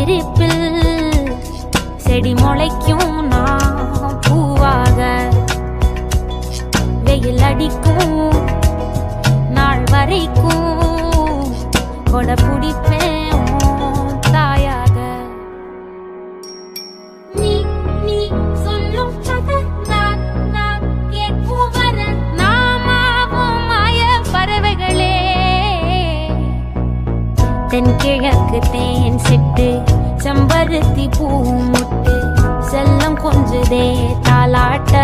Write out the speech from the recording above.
சிரிப்பில் செடி முளைக்கும் நான் பூவாக வெயில் அடிக்கும் நாள் வரைக்கும் கொடை பிடிப்பேன் தாயாக. நீ நீ சொல்லும் கதை நான் நான் கேட்கும் வர நாமாவும் மாய பறவைகளே. தென்கிழக்கு தேன் சிட்டு செம்பருத்தி பூ முட்டு செல்லம் கொஞ்சதே தாலாட்ட